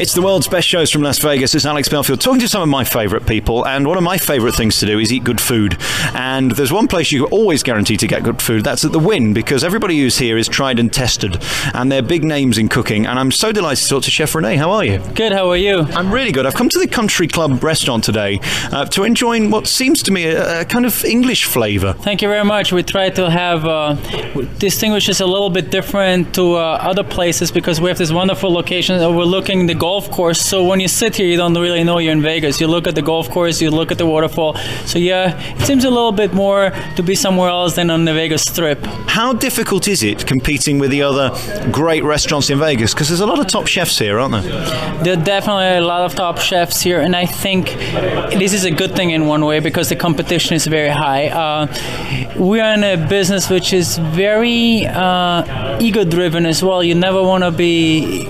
It's the world's best shows from Las Vegas. It's Alex Belfield talking to some of my favourite people, and one of my favourite things to do is eat good food. And there's one place you always guarantee to get good food, that's at the Wynn, because everybody who's here is tried and tested, and they're big names in cooking. And I'm so delighted to talk to Chef Renee. How are you? Good, how are you? I'm really good. I've come to the Country Club restaurant today to enjoy what seems to me a kind of English flavour. Thank you very much. We try to have distinguish us a little bit different to other places because we have this wonderful location overlooking the golf course. So when you sit here, you don't really know you're in Vegas. You look at the golf course, you look at the waterfall. So yeah, it seems a little bit more to be somewhere else than on the Vegas Strip. How difficult is it competing with the other great restaurants in Vegas? Because there's a lot of top chefs here, aren't there? There are definitely a lot of top chefs here, and I think this is a good thing in one way because the competition is very high. We are in a business which is very ego-driven as well. You never want to be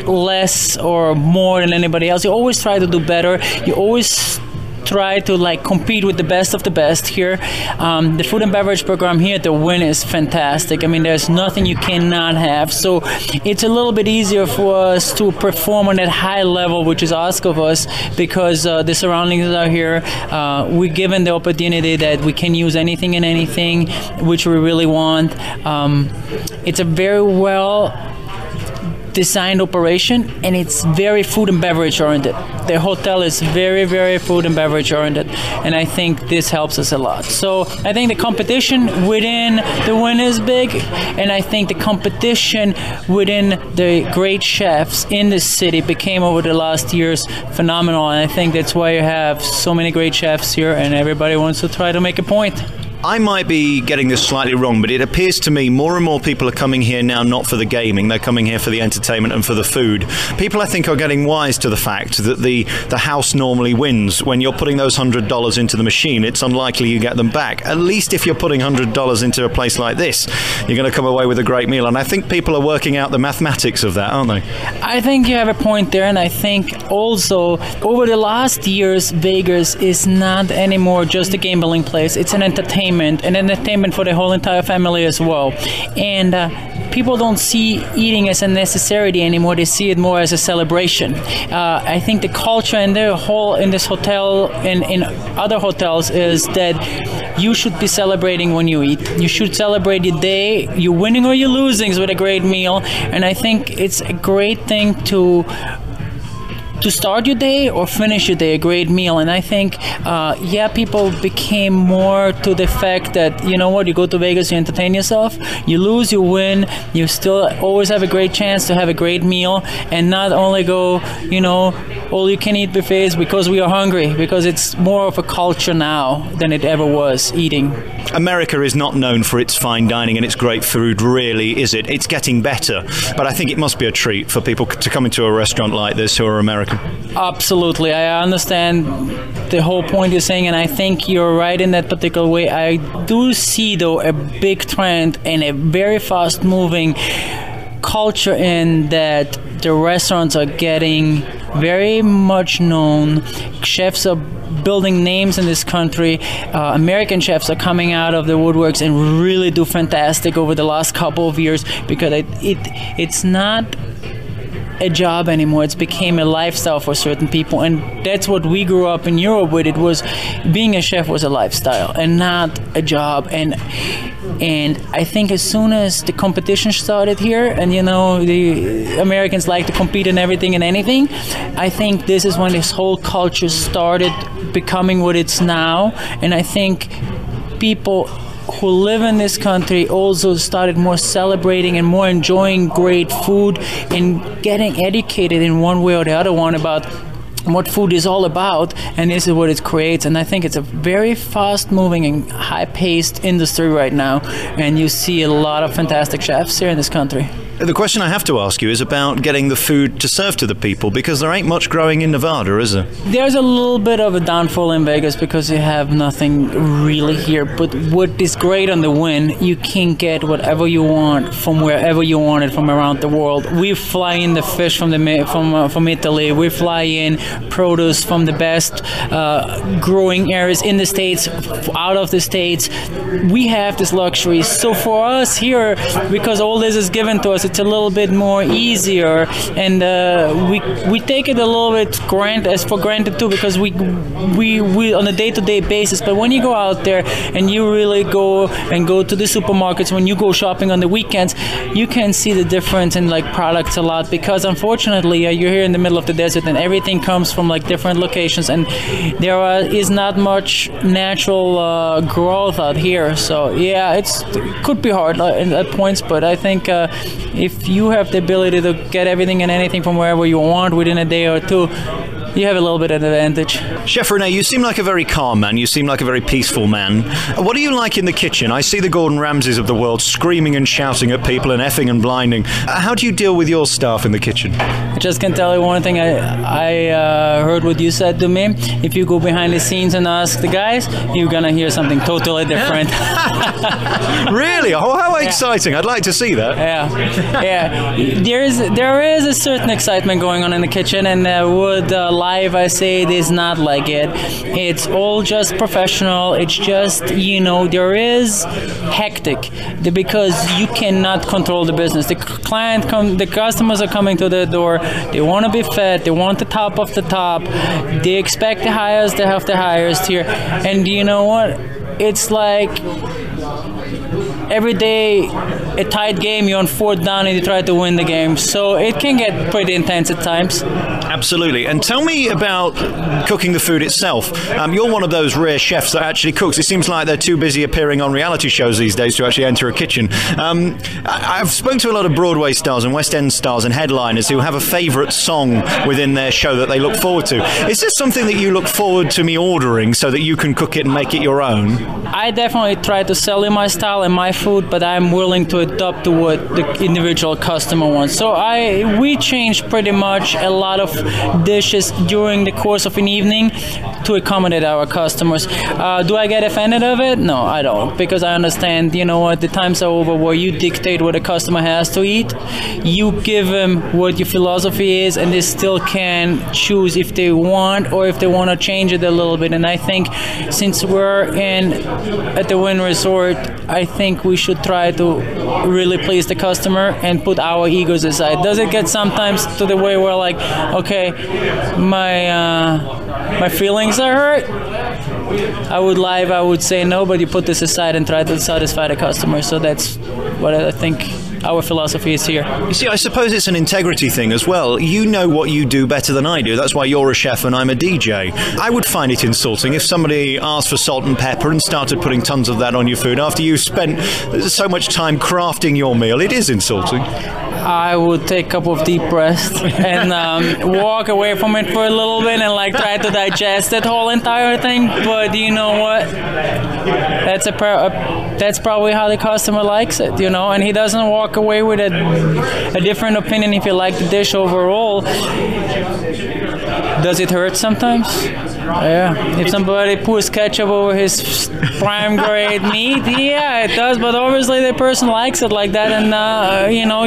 less or more than anybody else. You always try to do better. You always try to compete with the best of the best here. The food and beverage program here at the Wynn is fantastic. I mean, there's nothing you cannot have. So it's a little bit easier for us to perform on that high level, which is asked of us, because the surroundings are here. We're given the opportunity that we can use anything and anything, which we really want. It's a very well designed operation, and it's very food and beverage oriented. The hotel is very, very food and beverage oriented, and I think this helps us a lot. So I think the competition within the Wynn is big, and I think the competition within the great chefs in the city became over the last years phenomenal, and I think that's why you have so many great chefs here, and everybody wants to try to make a point. I might be getting this slightly wrong, but it appears to me more and more people are coming here now not for the gaming, they're coming here for the entertainment and for the food. People, I think, are getting wise to the fact that the house normally wins. When you're putting those $100 into the machine, it's unlikely you get them back. At least if you're putting $100 into a place like this, you're going to come away with a great meal. And I think people are working out the mathematics of that, aren't they? I think you have a point there, and I think also over the last years, Vegas is not anymore just a gambling place. It's an entertainment for the whole entire family as well. And people don't see eating as a necessity anymore. They see it more as a celebration. I think the culture in this hotel and in other hotels is that you should be celebrating when you eat. You should celebrate your day. You're winning or you're losing with a great meal. And I think it's a great thing to start your day or finish your day, a great meal. And I think, people became more to the fact that, you know what, you go to Vegas, you entertain yourself, you lose, you win, you still always have a great chance to have a great meal and not only go, all you can eat buffets because we are hungry, because it's more of a culture now than it ever was, eating. America is not known for its fine dining and its great food, really, is it? It's getting better, but I think it must be a treat for people to come into a restaurant like this who are American. Absolutely. I understand the whole point you're saying, and I think you're right in that particular way. I do see, though, a big trend and a very fast-moving culture in that the restaurants are getting very much known. Chefs are building names in this country. American chefs are coming out of the woodworks and really do fantastic over the last couple of years, because it's not a job anymore. It's became a lifestyle for certain people, and that's what we grew up in Europe with. It was being a chef was a lifestyle and not a job. And I think as soon as the competition started here, and the Americans like to compete in everything and anything, I think this is when this whole culture started becoming what it's now. And I think people who live in this country also started more celebrating and more enjoying great food and getting educated in one way or the other one about what food is all about, and this is what it creates. And I think it's a very fast-moving and high-paced industry right now, and you see a lot of fantastic chefs here in this country. The question I have to ask you is about getting the food to serve to the people, because there ain't much growing in Nevada, is there? There's a little bit of a downfall in Vegas because you have nothing really here. But what is great on the Wynn, you can get whatever you want from wherever you want it from around the world. We fly in the fish from Italy. We fly in produce from the best growing areas in the States, out of the States. We have this luxury. So for us here, because all this is given to us, it's a little bit more easier, and we take it a little bit for granted too, because we on a day-to-day basis. But when you go out there and you really go to the supermarkets, when you go shopping on the weekends, you can see the difference in like products a lot, because unfortunately you're here in the middle of the desert and everything comes from like different locations, and there is not much natural growth out here. So yeah, it could be hard at points, but I think if you have the ability to get everything and anything from wherever you want within a day or two, you have a little bit of advantage. Chef Rene, you seem like a very calm man. You seem like a very peaceful man. What do you like in the kitchen? I see the Gordon Ramsays of the world screaming and shouting at people and effing and blinding. How do you deal with your staff in the kitchen? I just can tell you one thing. I heard what you said to me. If you go behind the scenes and ask the guys, you're going to hear something totally different. Really? Oh, how exciting. I'd like to see that. Yeah. There is a certain excitement going on in the kitchen, and live, I say it is not like it. It's all just professional. It's just, there is hectic because you cannot control the business. The customers are coming to the door. They want to be fed. They want the top of the top. They expect the highest. They have the highest here. And you know what? It's like every day a tight game, you're on fourth down and you try to win the game. So it can get pretty intense at times. Absolutely. And tell me about cooking the food itself. You're one of those rare chefs that actually cooks. It seems like they're too busy appearing on reality shows these days to actually enter a kitchen. I've spoken to a lot of Broadway stars and West End stars and headliners who have a favourite song within their show that they look forward to. Is this something that you look forward to me ordering so that you can cook it and make it your own? I definitely try to sell you my style and my food, but I'm willing to adapt to what the individual customer wants. So we change pretty much a lot of dishes during the course of an evening to accommodate our customers. Do I get offended of it? No, I don't, because I understand, the times are over where you dictate what a customer has to eat. You give them what your philosophy is, and they still can choose if they want or if they want to change it a little bit. And I think since we're at the Wynn Resort, I think we should try to really please the customer and put our egos aside. Does it get sometimes to the way where like, okay, my feelings are hurt? I would say no, but you put this aside and try to satisfy the customer. So that's what I think our philosophy is here. You see, I suppose it's an integrity thing as well. You know what you do better than I do. That's why you're a chef and I'm a DJ. I would find it insulting if somebody asked for salt and pepper and started putting tons of that on your food after you spent so much time crafting your meal. It is insulting. I would take a couple of deep breaths and walk away from it for a little bit and try to digest that whole entire thing. But you know what? That's probably how the customer likes it, and he doesn't walk away with a different opinion if you like the dish overall. Does it hurt sometimes? Yeah. If somebody pours ketchup over his prime grade meat, yeah, it does. But obviously the person likes it like that, and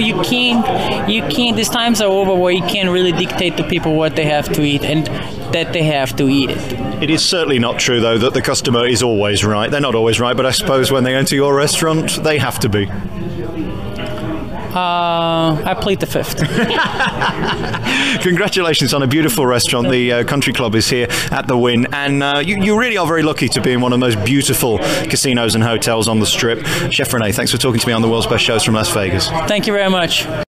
you can't. These times are over where you can't really dictate to people what they have to eat and that they have to eat it. It is certainly not true, though, that the customer is always right. They're not always right, but I suppose when they enter your restaurant, they have to be. I plead the fifth. Congratulations on a beautiful restaurant. The Country Club is here at the Wynn, and you really are very lucky to be in one of the most beautiful casinos and hotels on the Strip. Chef Rene, thanks for talking to me on the World's Best Shows from Las Vegas. Thank you very much.